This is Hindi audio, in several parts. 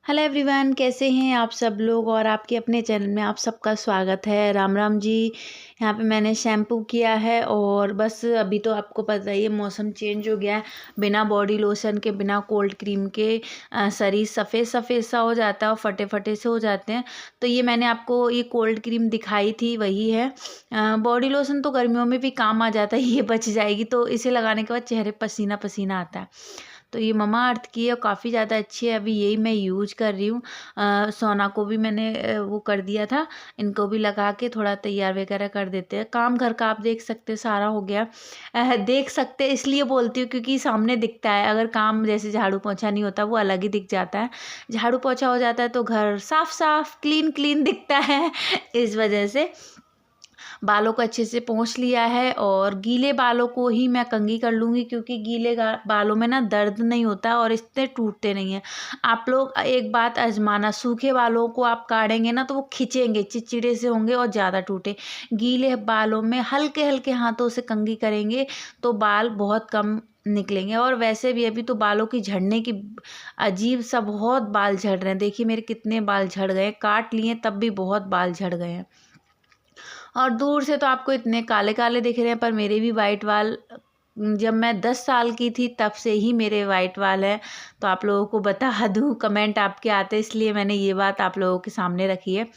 हेलो एवरीवन, कैसे हैं आप सब लोग। और आपके अपने चैनल में आप सबका स्वागत है। राम राम जी। यहाँ पे मैंने शैम्पू किया है और बस अभी तो आपको पता ही है मौसम चेंज हो गया है। बिना बॉडी लोशन के, बिना कोल्ड क्रीम के शरीर सफ़ेद सफ़ेद सा हो जाता है और फटे फटे से हो जाते हैं। तो ये मैंने आपको ये कोल्ड क्रीम दिखाई थी, वही है। बॉडी लोशन तो गर्मियों में भी काम आ जाता है, ये बच जाएगी। तो इसे लगाने के बाद चेहरे पसीना पसीना आता है। तो ये ममा अर्थ की है और काफ़ी ज़्यादा अच्छी है। अभी यही मैं यूज कर रही हूँ। सोना को भी मैंने वो कर दिया था। इनको भी लगा के थोड़ा तैयार वगैरह कर देते हैं। काम घर का आप देख सकते हैं सारा हो गया। देख सकते इसलिए बोलती हूँ क्योंकि सामने दिखता है। अगर काम जैसे झाड़ू पोछा नहीं होता वो अलग ही दिख जाता है। झाड़ू पोछा हो जाता है तो घर साफ साफ क्लीन क्लीन दिखता है। इस वजह से बालों को अच्छे से पोंछ लिया है और गीले बालों को ही मैं कंघी कर लूँगी क्योंकि गीले बालों में ना दर्द नहीं होता और इतने टूटते नहीं हैं। आप लोग एक बात आजमाना, सूखे बालों को आप काटेंगे ना तो वो खिंचेंगे, चिड़चिड़े से होंगे और ज़्यादा टूटे। गीले बालों में हल्के हल्के हाथों से कंघी करेंगे तो बाल बहुत कम निकलेंगे। और वैसे भी अभी तो बालों की झड़ने की अजीब सा बहुत बाल झड़ रहे हैं। देखिए मेरे कितने बाल झड़ गए, काट लिए तब भी बहुत बाल झड़ गए हैं। और दूर से तो आपको इतने काले काले दिख रहे हैं पर मेरे भी वाइट बाल जब मैं 10 साल की थी तब से ही मेरे वाइट बाल हैं। तो आप लोगों को बता दूँ, कमेंट आपके आते इसलिए मैंने ये बात आप लोगों के सामने रखी है।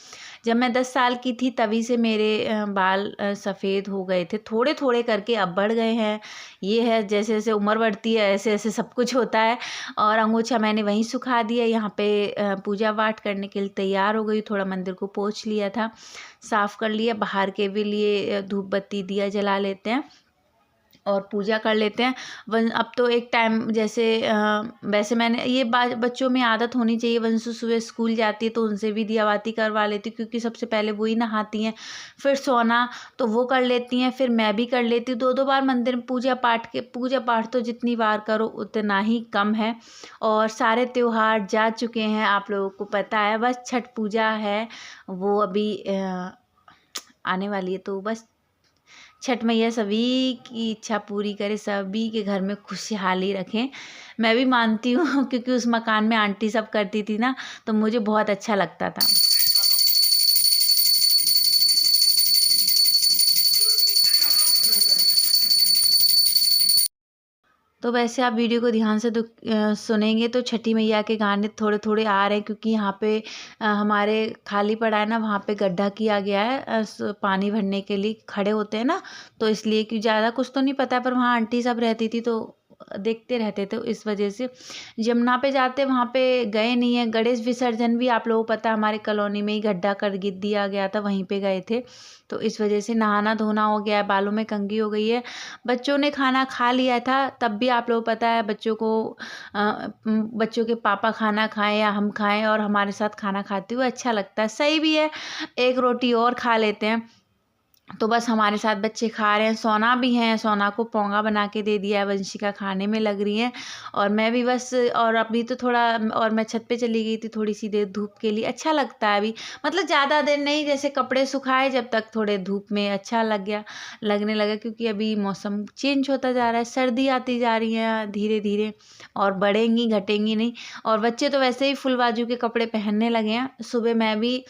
जब मैं 10 साल की थी तभी से मेरे बाल सफ़ेद हो गए थे, थोड़े थोड़े करके अब बढ़ गए हैं। ये है जैसे जैसे उम्र बढ़ती है ऐसे ऐसे सब कुछ होता है। और अंगूछा मैंने वहीं सुखा दिया। यहाँ पे पूजा पाठ करने के लिए तैयार हो गई। थोड़ा मंदिर को पोंछ लिया था, साफ़ कर लिया। बाहर के भी लिए धूप बत्ती दिया जला लेते हैं और पूजा कर लेते हैं। अब तो एक टाइम जैसे वैसे मैंने ये बच्चों में आदत होनी चाहिए। वंशु सुबह स्कूल जाती है तो उनसे भी दिया बाती करवा लेती हूँ क्योंकि सबसे पहले वही नहाती हैं। फिर सोना तो वो कर लेती हैं, फिर मैं भी कर लेती हूँ। 2-2 बार मंदिर में पूजा पाठ तो जितनी बार करो उतना ही कम है। और सारे त्यौहार जा चुके हैं, आप लोगों को पता है। बस छठ पूजा है, वो अभी आने वाली है। तो बस छठ मैया सभी की इच्छा पूरी करे, सभी के घर में खुशहाली रखें। मैं भी मानती हूँ क्योंकि उस मकान में आंटी सब करती थी ना तो मुझे बहुत अच्छा लगता था। तो वैसे आप वीडियो को ध्यान से सुनेंगे तो छठी मैया के गाने थोड़े थोड़े आ रहे हैं क्योंकि यहाँ पे हमारे खाली पड़ा है ना, वहाँ पे गड्ढा किया गया है पानी भरने के लिए खड़े होते हैं ना। तो इसलिए कि ज़्यादा कुछ तो नहीं पता है पर वहाँ आंटी सब रहती थी तो देखते रहते थे। इस वजह से यमुना पे जाते वहाँ पे गए नहीं है। गणेश विसर्जन भी आप लोगों को पता है हमारे कॉलोनी में ही गड्ढा कर दिया गया था, वहीं पे गए थे। तो इस वजह से नहाना धोना हो गया है, बालों में कंघी हो गई है। बच्चों ने खाना खा लिया था तब भी आप लोगों को पता है बच्चों के पापा खाना खाएं या हम खाएं और हमारे साथ खाना खाते हुए अच्छा लगता है, सही भी है। एक रोटी और खा लेते हैं। तो बस हमारे साथ बच्चे खा रहे हैं। सोना भी हैं, सोना को पोंगा बना के दे दिया है, वंशिका खाने में लग रही है। और मैं भी बस, और अभी तो थोड़ा और मैं छत पे चली गई थी थोड़ी सी देर धूप के लिए। अच्छा लगता है अभी, मतलब ज़्यादा देर नहीं, जैसे कपड़े सुखाए जब तक थोड़े धूप में अच्छा लगने लगा क्योंकि अभी मौसम चेंज होता जा रहा है, सर्दी आती जा रही है धीरे धीरे और बढ़ेंगी घटेंगी नहीं। और बच्चे तो वैसे ही फुल बाजू के कपड़े पहनने लगे हैं। सुबह मैं भी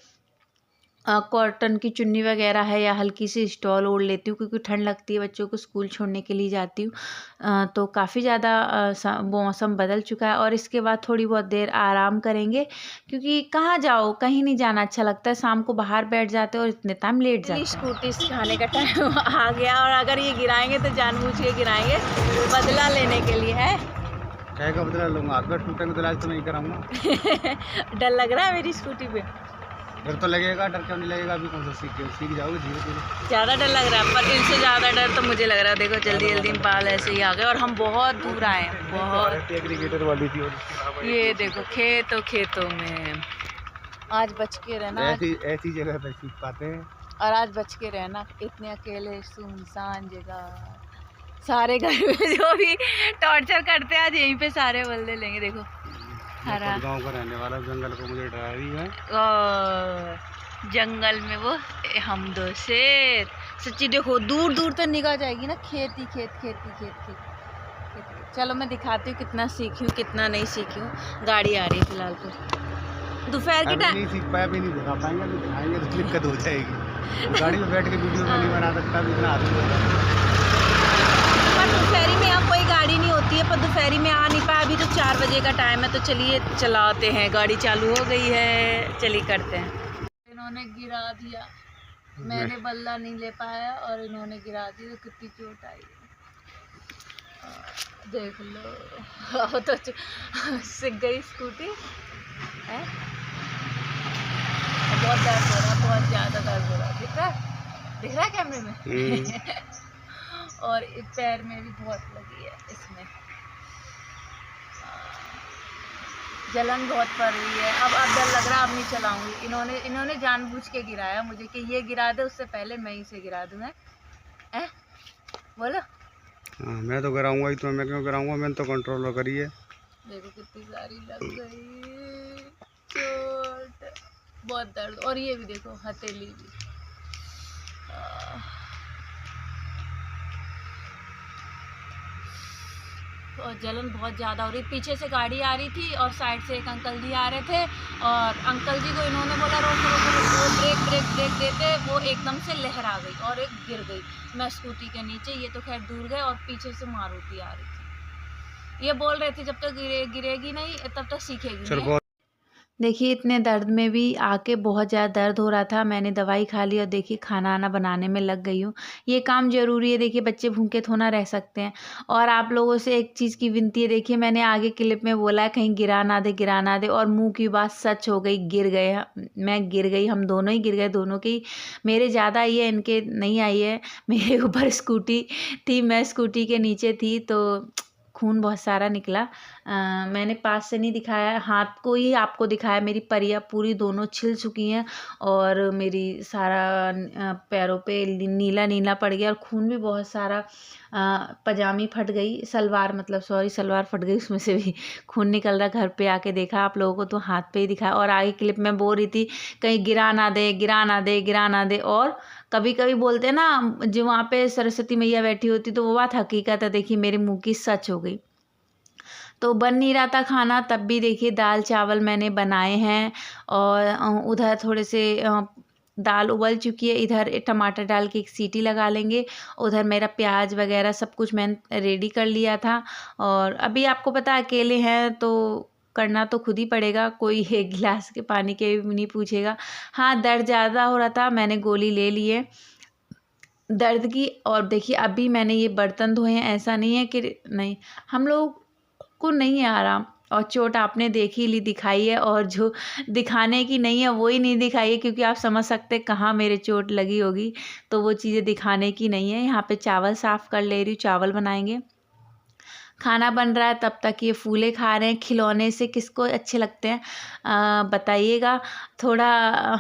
कॉटन की चुन्नी वगैरह है या हल्की सी स्टॉल ओढ़ लेती हूँ क्योंकि ठंड लगती है। बच्चों को स्कूल छोड़ने के लिए जाती हूँ तो काफ़ी ज़्यादा मौसम बदल चुका है। और इसके बाद थोड़ी बहुत देर आराम करेंगे क्योंकि कहाँ जाओ, कहीं नहीं जाना अच्छा लगता है। शाम को बाहर बैठ जाते और इतने टाइम लेट जाते हैं। स्कूटी सिखाने का टाइम आ गया और अगर ये गिराएंगे तो जानबूझ के गिराएंगे, बदला लेने के लिए है। क्या का बदला लूँगा? आपका टूटेंगे तो इलाज तो नहीं कराऊंगा। डर लग रहा है मेरी स्कूटी पे? डर तो लगेगा, डर क्यों नहीं लगेगा? अभी कौन सा सीख जाओगे धीरे धीरे। ज़्यादा डर लग रहा है पर इनसे ज़्यादा डर तो मुझे लग रहा है। देखो जल्दी जल्दी बाल ऐसे ही आ गए और हम बहुत दूर आए हैं, बहुत। एग्रीगेटर वाली थी और ये देखो खेतों में आज बच के रहना। ऐसी जगह पे सीख पाते हैं। और आज बच के रहना, इतने अकेले सुनसान जगह, सारे घर में जो भी टॉर्चर करते हैं आज यहीं पे सारे बल्ले लेंगे। देखो हरा गांव का रहने वाला, जंगल को मुझे डरा रही है। जंगल में वो हम दो शेर। सच्ची देखो दूर दूर तक निगाह जाएगी ना, खेत ही खेत, खेत ही खेत, खेत। चलो मैं दिखाती हूँ कितना सीखी हूँ कितना नहीं सीखी हूँ। गाड़ी आ रही है फिलहाल तो। दोपहर के अभी टाइम नहीं सीख पाया, अभी नहीं दिखा पाएंगे, अभी दिखाएंगे तो दिक्कत हो जाएगी। गाड़ी में बैठ के वीडियो में नहीं बना सकता, अभी इतना आदमी होगा। पर दोपहरी में अब कोई गाड़ी नहीं होती है, पर दोपहरी में आ नहीं पाया। अभी तो 4 बजे का टाइम है, तो चलिए चलाते हैं। गाड़ी चालू हो गई है, चलिए करते हैं। इन्होंने गिरा दिया, मैंने बल्ला नहीं ले पाया और इन्होंने गिरा दी, तो कितनी चोट आई है देख लो। तो सिक गई स्कूटी है। बहुत दर्द हो रहा, बहुत ज़्यादा दर्द हो रहा। दिख रहा है कैमरे में। और पैर में भी बहुत लगी है इसमें, जलन बहुत पड़ रही है। अब डर लग रहा, अब नहीं चलाऊंगी। इन्होंने जानबूझ के गिराया मुझे कि ये गिरा दे, उससे पहले मैं इसे गिरा दूँ। है बोलो। हाँ, मैं तो गिराऊंगा ही, तो मैं क्यों गिराऊंगा, मैंने तो कंट्रोल करी है। देखो कितनी सारी लग गई चोट, बहुत दर्द। और ये भी देखो हथेली भी। और जलन बहुत ज़्यादा हो रही। पीछे से गाड़ी आ रही थी और साइड से एक अंकल जी आ रहे थे, और अंकल जी को इन्होंने बोला रोको रोको रोको, वो ब्रेक देते वो एकदम से लहर आ गई और एक गिर गई मैं स्कूटी के नीचे। ये तो खैर दूर गए, और पीछे से मारुति आ रही थी। ये बोल रहे थे जब तक गिरेगी नहीं तब तक सीखेगी नहीं। देखिए इतने दर्द में भी आके बहुत ज़्यादा दर्द हो रहा था, मैंने दवाई खा ली और देखिए खाना आना बनाने में लग गई हूँ। ये काम ज़रूरी है, देखिए बच्चे भूखे थोड़ा रह सकते हैं। और आप लोगों से एक चीज़ की विनती है, देखिए मैंने आगे क्लिप में बोला है कहीं गिरा ना दे, और मुँह की बात सच हो गई। गिर गए, मैं गिर गई, हम दोनों ही गिर गए। दोनों की मेरे ज़्यादा आई है, इनके नहीं आई है। मेरे ऊपर स्कूटी थी, मैं स्कूटी के नीचे थी, तो खून बहुत सारा निकला। मैंने पास से नहीं दिखाया, हाथ को ही आपको दिखाया। मेरी परियां पूरी दोनों छिल चुकी हैं, और मेरी सारा पैरों पे नीला नीला पड़ गया, और खून भी बहुत सारा। पजामी फट गई, सलवार फट गई, उसमें से भी खून निकल रहा। घर पे आके देखा आप लोगों को तो हाथ पे ही दिखाया। और आगे क्लिप में बोल रही थी कहीं गिरा ना दे। और कभी कभी बोलते हैं ना, जो वहाँ पे सरस्वती मैया बैठी होती, तो वो बात हकीकत है। देखिए मेरे मुंह की सच हो गई। तो बन नहीं रहा था खाना, तब भी देखिए दाल चावल मैंने बनाए हैं। और उधर थोड़े से दाल उबल चुकी है, इधर टमाटर डाल के एक सीटी लगा लेंगे। उधर मेरा प्याज वगैरह सब कुछ मैंने रेडी कर लिया था। और अभी आपको पता अकेले हैं तो करना तो खुद ही पड़ेगा, कोई एक गिलास के पानी के भी नहीं पूछेगा। हाँ, दर्द ज़्यादा हो रहा था, मैंने गोली ले ली है दर्द की। और देखिए अभी मैंने ये बर्तन धोए हैं, ऐसा नहीं है कि नहीं, हम लोग को नहीं है आराम। और चोट आपने देख ही ली, दिखाई है, और जो दिखाने की नहीं है वो ही नहीं दिखाई है, क्योंकि आप समझ सकते हैं कहाँ मेरे चोट लगी होगी। तो वो चीज़ें दिखाने की नहीं है। यहाँ पे चावल साफ़ कर ले रही हूँ, चावल बनाएंगे। खाना बन रहा है तब तक ये फूले खा रहे हैं। खिलौने से किसको अच्छे लगते हैं बताइएगा। थोड़ा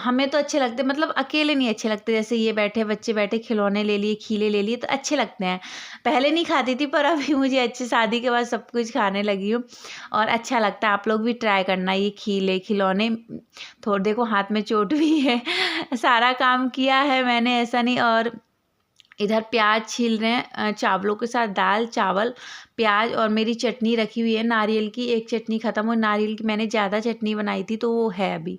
हमें तो अच्छे लगते हैं, मतलब अकेले नहीं अच्छे लगते। जैसे ये बैठे बच्चे बैठे, खिलौने ले लिए, खीले ले लिए, तो अच्छे लगते हैं। पहले नहीं खाती थी, पर अभी मुझे अच्छे, शादी के बाद सब कुछ खाने लगी हूँ और अच्छा लगता है। आप लोग भी ट्राई करना ये खीले खिलौने। थोड़ा देखो हाथ में चोट भी है। सारा काम किया है मैंने, ऐसा नहीं। और इधर प्याज छील रहे हैं, चावलों के साथ दाल चावल प्याज। और मेरी चटनी रखी हुई है नारियल की, एक चटनी ख़त्म हो, नारियल की मैंने ज़्यादा चटनी बनाई थी तो वो है अभी।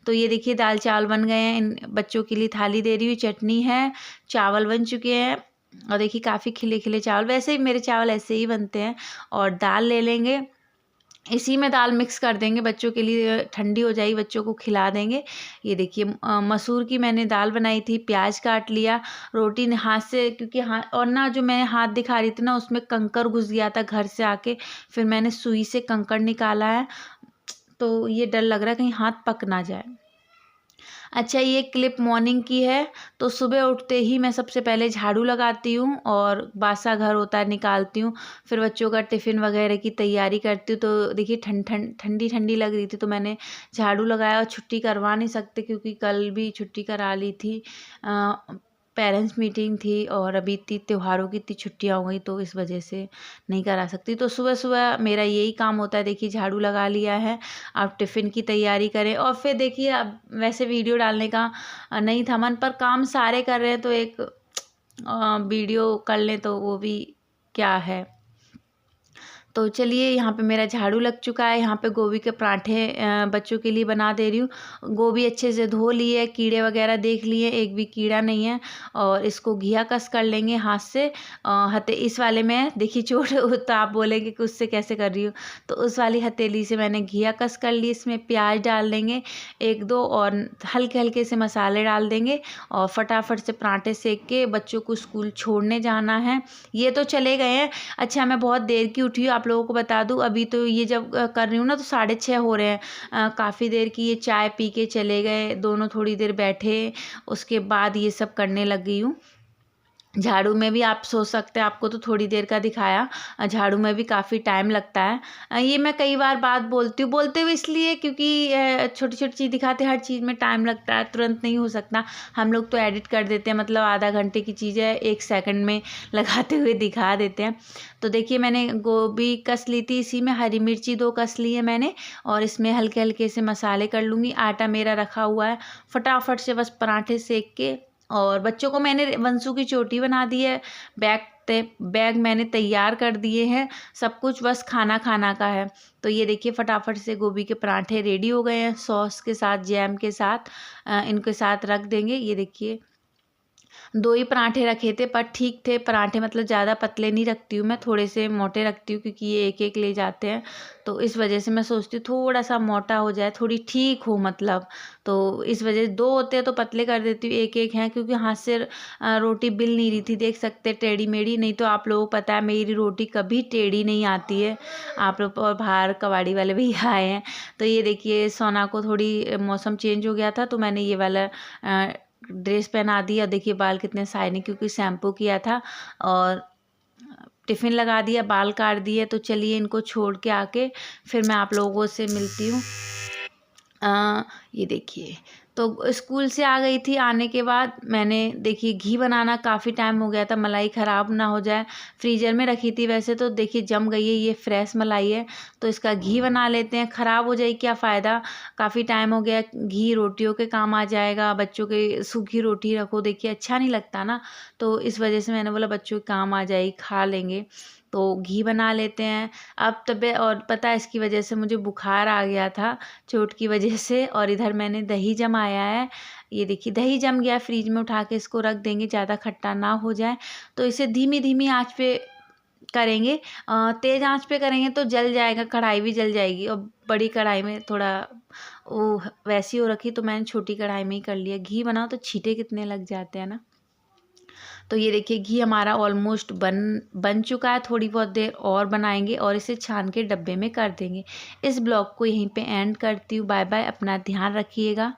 तो ये देखिए दाल चावल बन गए हैं, इन बच्चों के लिए थाली दे रही हूँ, चटनी है, चावल बन चुके हैं। और देखिए काफ़ी खिले खिले चावल, वैसे ही मेरे चावल ऐसे ही बनते हैं। और दाल ले लेंगे, इसी में दाल मिक्स कर देंगे, बच्चों के लिए ठंडी हो जाएगी, बच्चों को खिला देंगे। ये देखिए मसूर की मैंने दाल बनाई थी, प्याज काट लिया, रोटी ने हाथ से, क्योंकि हाथ, और ना जो मैं हाथ दिखा रही थी ना उसमें कंकर घुस गया था घर से आके, फिर मैंने सुई से कंकर निकाला है। तो ये डर लग रहा है कहीं हाथ पक ना जाए। अच्छा, ये क्लिप मॉर्निंग की है। तो सुबह उठते ही मैं सबसे पहले झाड़ू लगाती हूँ और बासा घर होता है निकालती हूँ, फिर बच्चों का टिफ़िन वगैरह की तैयारी करती हूँ। तो देखिए ठंडी ठंडी लग रही थी तो मैंने झाड़ू लगाया। और छुट्टी करवा नहीं सकते क्योंकि कल भी छुट्टी करा ली थी, पेरेंट्स मीटिंग थी, और अभी इतनी त्योहारों की इतनी छुट्टियाँ हो गई तो इस वजह से नहीं करा सकती। तो सुबह सुबह मेरा यही काम होता है। देखिए झाड़ू लगा लिया है, अब टिफ़िन की तैयारी करें। और फिर देखिए अब वैसे वीडियो डालने का नहीं था मन, पर काम सारे कर रहे हैं तो एक वीडियो कर लें तो वो भी क्या है। तो चलिए यहाँ पे मेरा झाड़ू लग चुका है। यहाँ पे गोभी के पराठे बच्चों के लिए बना दे रही हूँ। गोभी अच्छे से धो ली है, कीड़े वगैरह देख लिए, एक भी कीड़ा नहीं है। और इसको घिया कस कर लेंगे हाथ से। हथे इस वाले में देखिए चोट तो आप बोलेंगे कि उससे कैसे कर रही हूँ, तो उस वाली हथेली से मैंने घिया कस कर ली। इसमें प्याज डाल देंगे 1-2 और हल्के हल्के से मसाले डाल देंगे और फटाफट से पराठे सेक के बच्चों को स्कूल छोड़ने जाना है। ये तो चले गए हैं। अच्छा, मैं बहुत देर की उठी हूँ, आप लोगों को बता दूँ। अभी तो ये जब कर रही हूँ ना तो 6:30 हो रहे हैं। काफ़ी देर की ये चाय पी के चले गए, दोनों थोड़ी देर बैठे, उसके बाद ये सब करने लग गई हूँ। झाड़ू में भी आप सोच सकते हैं, आपको तो थोड़ी देर का दिखाया, झाड़ू में भी काफ़ी टाइम लगता है। ये मैं कई बार बात बोलते हुए इसलिए क्योंकि छोटी छोटी चीज़ दिखाते, हर चीज़ में टाइम लगता है, तुरंत नहीं हो सकता। हम लोग तो एडिट कर देते हैं, मतलब आधा घंटे की चीज़ है 1 सेकंड में लगाते हुए दिखा देते हैं। तो देखिए मैंने गोभी कस ली थी, इसी में हरी मिर्ची 2 कस ली है मैंने, और इसमें हल्के हल्के से मसाले कर लूँगी। आटा मेरा रखा हुआ है, फटाफट से बस पराठे सेक के। और बच्चों को मैंने वंशु की चोटी बना दी है, बैग मैंने तैयार कर दिए हैं, सब कुछ बस खाना खाना का है। तो ये देखिए फटाफट से गोभी के पराठे रेडी हो गए हैं, सॉस के साथ, जैम के साथ इनके साथ रख देंगे। ये देखिए 2 ही पराठे रखे थे पर ठीक थे पराठे, मतलब ज़्यादा पतले नहीं रखती हूँ मैं, थोड़े से मोटे रखती हूँ क्योंकि ये एक एक ले जाते हैं। तो इस वजह से मैं सोचती हूँ थोड़ा सा मोटा हो जाए, थोड़ी ठीक हो मतलब। तो इस वजह से 2 होते हैं तो पतले कर देती हूँ, एक एक हैं क्योंकि हाथ से रोटी बिल नहीं रही थी, देख सकते टेढ़ी मेढ़ी। नहीं तो आप लोगों को पता है मेरी रोटी कभी टेढ़ी नहीं आती है। आप लोग और बाहर कबाड़ी वाले भैया आए हैं। तो ये देखिए सोना को थोड़ी मौसम चेंज हो गया था तो मैंने ये वाला ड्रेस पहना दी। और देखिए बाल कितने शाइनी, क्योंकि शैम्पू किया था। और टिफ़िन लगा दिया, बाल काट दिए। तो चलिए इनको छोड़ के आके फिर मैं आप लोगों से मिलती हूँ। ये देखिए तो स्कूल से आ गई थी, आने के बाद मैंने देखिए घी बनाना काफ़ी टाइम हो गया था, मलाई ख़राब ना हो जाए, फ्रीज़र में रखी थी वैसे तो। देखिए जम गई है, ये फ्रेश मलाई है तो इसका घी बना लेते हैं। ख़राब हो जाए क्या फ़ायदा, काफ़ी टाइम हो गया। घी रोटियों के काम आ जाएगा, बच्चों के सूखी रोटी रखो देखिए अच्छा नहीं लगता ना। तो इस वजह से मैंने बोला बच्चों के काम आ जाएगी, खा लेंगे। तो घी बना लेते हैं। अब तबीयत, और पता है इसकी वजह से मुझे बुखार आ गया था चोट की वजह से। और इधर मैंने दही जमाया है, ये देखिए दही जम गया, फ्रिज में उठा के इसको रख देंगे, ज़्यादा खट्टा ना हो जाए। तो इसे धीमी धीमी आंच पे करेंगे। तेज़ आंच पे करेंगे तो जल जाएगा, कढ़ाई भी जल जाएगी। और बड़ी कढ़ाई में थोड़ा वो वैसी हो रखी तो मैंने छोटी कढ़ाई में ही कर लिया। घी बनाओ तो छींटे कितने लग जाते हैं ना। तो ये देखिए घी हमारा ऑलमोस्ट बन चुका है, थोड़ी बहुत देर और बनाएंगे और इसे छान के डब्बे में कर देंगे। इस ब्लॉग को यहीं पे एंड करती हूँ। बाय बाय, अपना ध्यान रखिएगा।